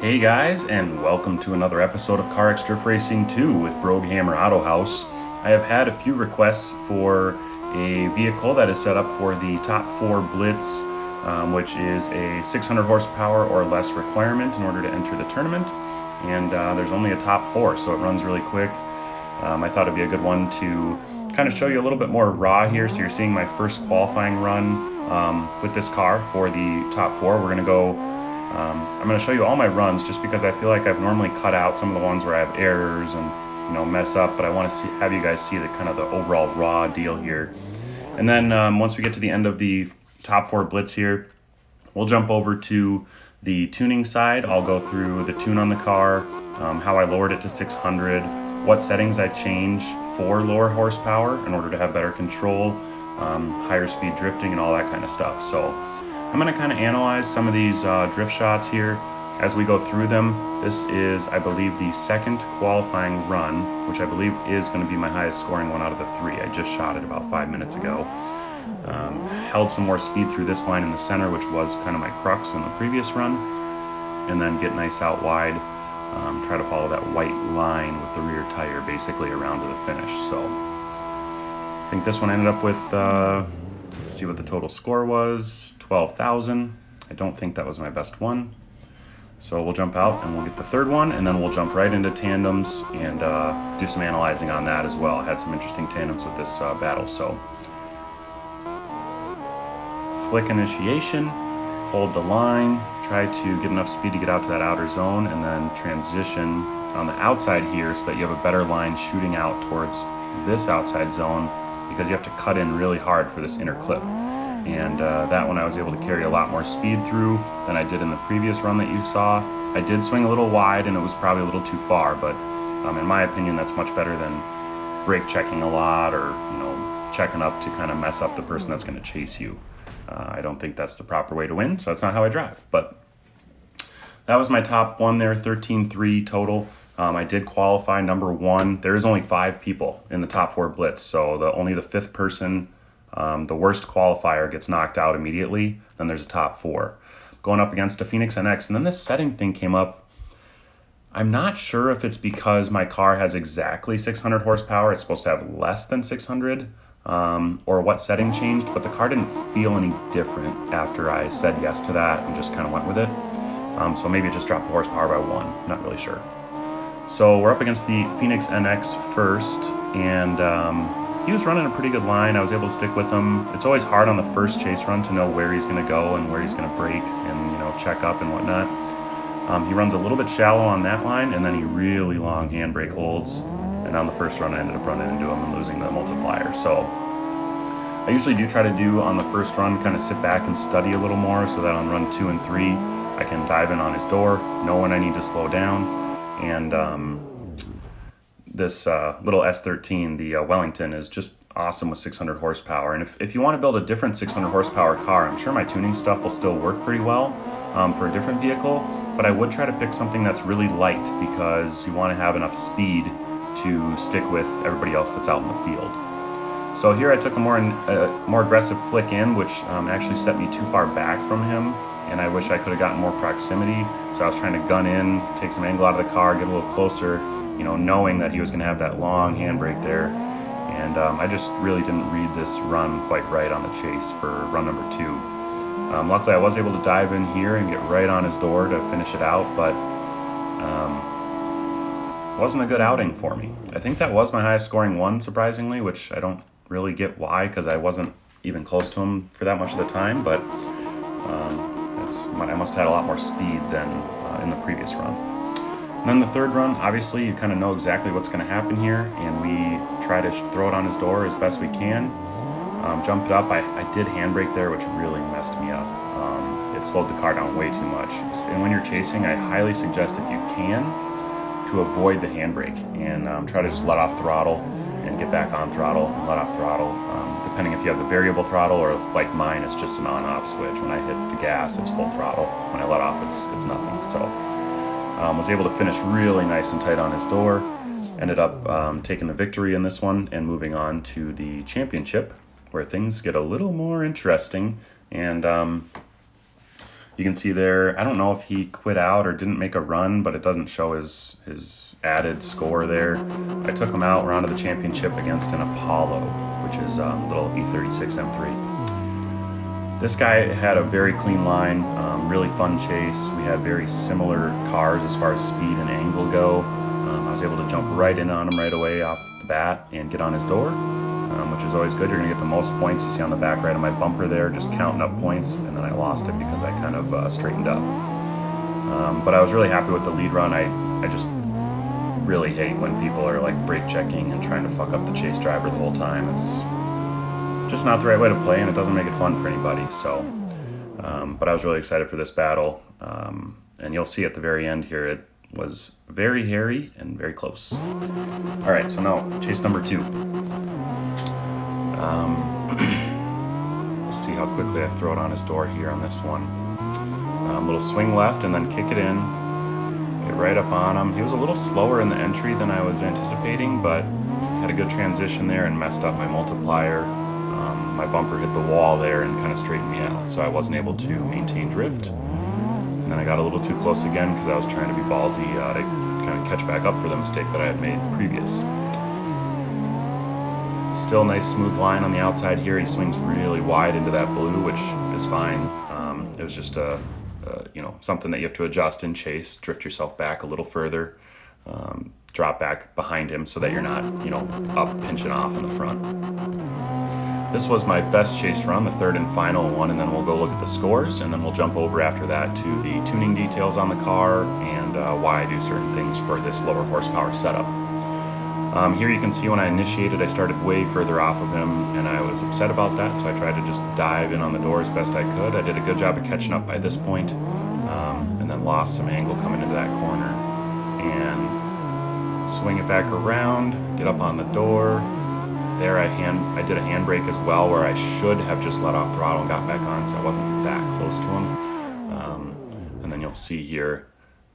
Hey guys, and welcome to another episode of CarX Drift Racing 2 with Brogue Hammer Auto House. I have had a few requests for a vehicle that is set up for the Top 4 Blitz, which is a 600 horsepower or less requirement in order to enter the tournament. And there's only a Top 4, so it runs really quick. I thought it'd be a good one to kind of show you a little bit more raw here. So you're seeing my first qualifying run with this car for the Top 4. We're going to go I'm going to show you all my runs just because I feel like I've normally cut out some of the ones where I have errors and mess up, but I want to have you guys see the kind of the overall raw deal here. And then once we get to the end of the Top 4 Blitz here, we'll jump over to the tuning side. I'll go through the tune on the car, how I lowered it to 600, what settings I changed for lower horsepower in order to have better control, higher speed drifting and all that kind of stuff. So I'm going to kind of analyze some of these drift shots here as we go through them. This is, I believe, the second qualifying run, which I believe is going to be my highest scoring one out of the 3. I just shot it about 5 minutes ago. Held some more speed through this line in the center, which was kind of my crux in the previous run, and then get nice out wide. Try to follow that white line with the rear tire basically around to the finish. So I think this one ended up with, let's see what the total score was. 12,000. I don't think that was my best one. So we'll jump out and we'll get the third one, and then we'll jump right into tandems and do some analyzing on that as well. I had some interesting tandems with this battle. So flick initiation, hold the line, try to get enough speed to get out to that outer zone, and then transition on the outside here so that you have a better line shooting out towards this outside zone, because you have to cut in really hard for this inner clip. And that one I was able to carry a lot more speed through than I did in the previous run that you saw. I did swing a little wide and it was probably a little too far, but in my opinion that's much better than brake checking a lot or checking up to kind of mess up the person that's going to chase you. I don't think that's the proper way to win, so that's not how I drive. But that was my top one there, 13-3 total. I did qualify number 1. There is only 5 people in the top 4 Blitz, so only the 5th person, the worst qualifier, gets knocked out immediately. Then there's a top 4 going up against a Phoenix NX. And then this setting thing came up. I'm not sure if it's because my car has exactly 600 horsepower. It's supposed to have less than 600, or what setting changed, but the car didn't feel any different after I said yes to that and just kind of went with it. So maybe it just dropped the horsepower by 1. Not really sure. So we're up against the Phoenix NX first, and he was running a pretty good line. I was able to stick with him. It's always hard on the first chase run to know where he's going to go and where he's going to brake and check up and whatnot. He runs a little bit shallow on that line, and then he really long handbrake holds. And on the first run, I ended up running into him and losing the multiplier. So I usually do try to do on the first run, kind of sit back and study a little more, so that on run 2 and 3, I can dive in on his door, know when I need to slow down. And this little S13, the Wellington, is just awesome with 600 horsepower. And if you want to build a different 600 horsepower car, I'm sure my tuning stuff will still work pretty well for a different vehicle, but I would try to pick something that's really light, because you want to have enough speed to stick with everybody else that's out in the field. So here I took a more aggressive flick in, which actually set me too far back from him, and I wish I could have gotten more proximity. So I was trying to gun in, take some angle out of the car, get a little closer, knowing that he was going to have that long handbrake there. And I just really didn't read this run quite right on the chase for run number 2. Luckily I was able to dive in here and get right on his door to finish it out, but it wasn't a good outing for me. I think that was my highest scoring one, surprisingly, which I don't really get why, because I wasn't even close to him for that much of the time, but I must have had a lot more speed than in the previous run. And then the third run, obviously you kind of know exactly what's going to happen here, and we try to throw it on his door as best we can. Jumped it up. I did handbrake there, which really messed me up. It slowed the car down way too much. And when you're chasing, I highly suggest, if you can, to avoid the handbrake and try to just let off throttle and get back on throttle and let off throttle. Depending if you have the variable throttle, or if, like mine, it's just an on-off switch. When I hit the gas, it's full throttle. When I let off, it's nothing. So was able to finish really nice and tight on his door. Ended up taking the victory in this one and moving on to the championship, where things get a little more interesting. And You can see there, I don't know if he quit out or didn't make a run, but it doesn't show his added score there. I took him out. We're on to the championship against an Apollo, which is a little E36 M3. This guy had a very clean line, really fun chase. We had very similar cars as far as speed and angle go. I was able to jump right in on him right away off the bat and get on his door, which is always good. You're going to get the most points. You see on the back right of my bumper there, just counting up points, and then I lost it because I kind of straightened up. But I was really happy with the lead run. I just really hate when people are like brake checking and trying to fuck up the chase driver the whole time. It's just not the right way to play, and it doesn't make it fun for anybody. So, but I was really excited for this battle, and you'll see at the very end here, it was very hairy and very close. All right, so now chase number 2. We'll see how quickly I throw it on his door here on this one. Little swing left and then kick it in. Get right up on him. He was a little slower in the entry than I was anticipating, but had a good transition there and messed up my multiplier. My bumper hit the wall there and kind of straightened me out, so I wasn't able to maintain drift. And then I got a little too close again because I was trying to be ballsy to kind of catch back up for the mistake that I had made previous. Still nice smooth line on the outside here. He swings really wide into that blue, which is fine. It was just something that you have to adjust in chase. Drift yourself back a little further. Drop back behind him so that you're not, up pinching off in the front. This was my best chase run, the third and final one, and then we'll go look at the scores, and then we'll jump over after that to the tuning details on the car and why I do certain things for this lower horsepower setup. Here you can see when I initiated, I started way further off of him, and I was upset about that, so I tried to just dive in on the door as best I could. I did a good job of catching up by this point, and then lost some angle coming into that corner. And swing it back around, get up on the door. There I did a handbrake as well, where I should have just let off throttle and got back on because I wasn't that close to him. And then you'll see here,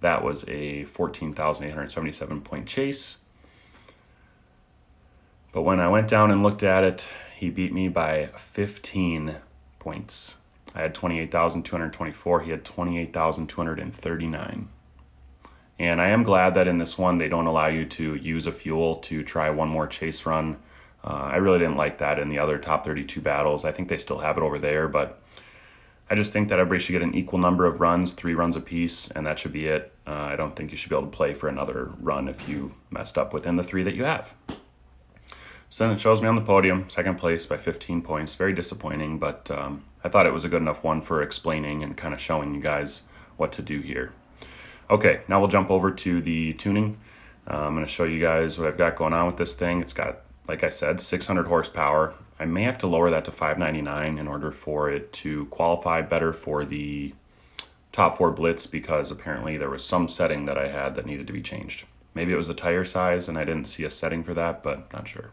that was a 14,877 point chase. But when I went down and looked at it, he beat me by 15 points. I had 28,224, he had 28,239. And I am glad that in this one, they don't allow you to use a fuel to try one more chase run. I really didn't like that in the other top 32 battles. I think they still have it over there, but I just think that everybody should get an equal number of runs, 3 runs apiece, and that should be it. I don't think you should be able to play for another run if you messed up within the 3 that you have. So then it shows me on the podium, second place by 15 points. Very disappointing, but I thought it was a good enough one for explaining and kind of showing you guys what to do here. Okay, now we'll jump over to the tuning. I'm going to show you guys what I've got going on with this thing. It's got, like I said, 600 horsepower. I may have to lower that to 599 in order for it to qualify better for the top 4 Blitz, because apparently there was some setting that I had that needed to be changed. Maybe it was the tire size and I didn't see a setting for that, but not sure.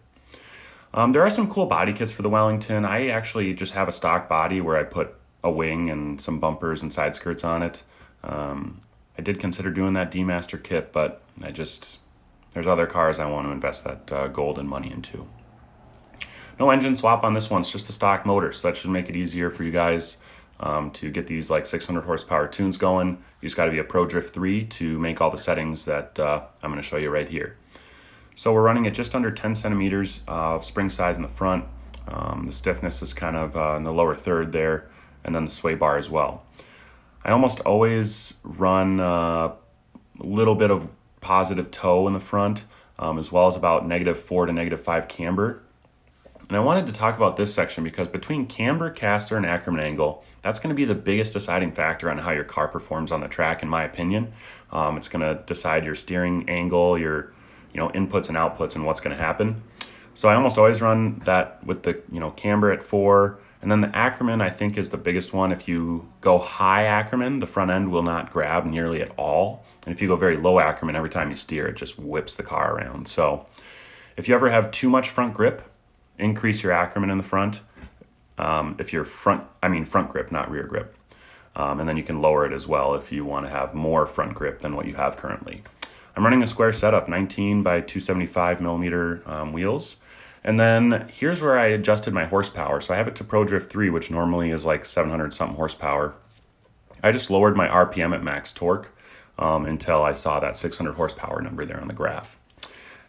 There are some cool body kits for the Wellington. I actually just have a stock body where I put a wing and some bumpers and side skirts on it. I did consider doing that D-Master kit, but there's other cars I want to invest that gold and money into. No engine swap on this one. It's just a stock motor, so that should make it easier for you guys to get these like 600 horsepower tunes going. You just got to be a Pro Drift 3 to make all the settings that I'm going to show you right here. So we're running at just under 10 centimeters of spring size in the front. The stiffness is kind of in the lower third there, and then the sway bar as well. I almost always run a little bit of positive toe in the front, as well as about -4 to -5 camber. And I wanted to talk about this section because between camber, caster, and Ackerman angle, that's going to be the biggest deciding factor on how your car performs on the track, in my opinion. It's going to decide your steering angle, your inputs and outputs, and what's going to happen. So I almost always run that with the camber at 4, and then the Ackerman I think is the biggest one. If you go high Ackerman, the front end will not grab nearly at all, and if you go very low Ackerman, every time you steer, it just whips the car around. So if you ever have too much front grip, increase your Ackerman in the front. If you're front grip, not rear grip, and then you can lower it as well if you want to have more front grip than what you have currently. I'm running a square setup, 19 by 275 millimeter wheels. And then here's where I adjusted my horsepower. So I have it to Pro Drift 3, which normally is like 700 something horsepower. I just lowered my RPM at max torque until I saw that 600 horsepower number there on the graph.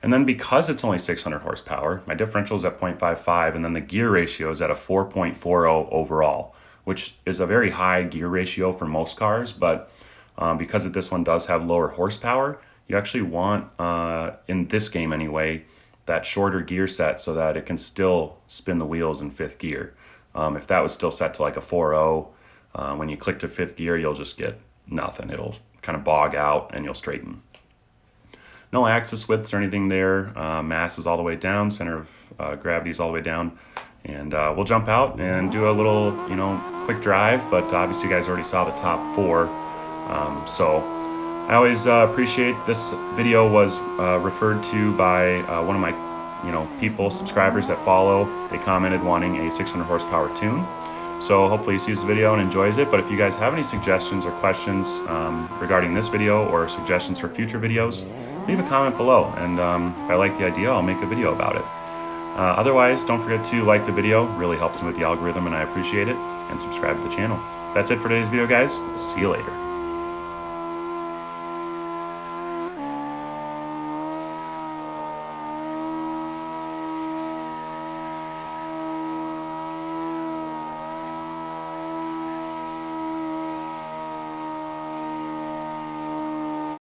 And then because it's only 600 horsepower, my differential is at 0.55, and then the gear ratio is at a 4.40 overall, which is a very high gear ratio for most cars, but because this one does have lower horsepower, you actually want, in this game anyway, that shorter gear set so that it can still spin the wheels in fifth gear. If that was still set to like a 4.0, when you click to fifth gear, you'll just get nothing. It'll kind of bog out and you'll straighten. No axis widths or anything there. Mass is all the way down, center of gravity is all the way down. And we'll jump out and do a little, quick drive, but obviously you guys already saw the top four. So I always appreciate this video was referred to by one of my subscribers that follow. They commented wanting a 600 horsepower tune. So hopefully he sees the video and enjoys it. But if you guys have any suggestions or questions regarding this video or suggestions for future videos, leave a comment below. And if I like the idea, I'll make a video about it. Otherwise, don't forget to like the video. It really helps me with the algorithm and I appreciate it. And subscribe to the channel. That's it for today's video, guys. See you later.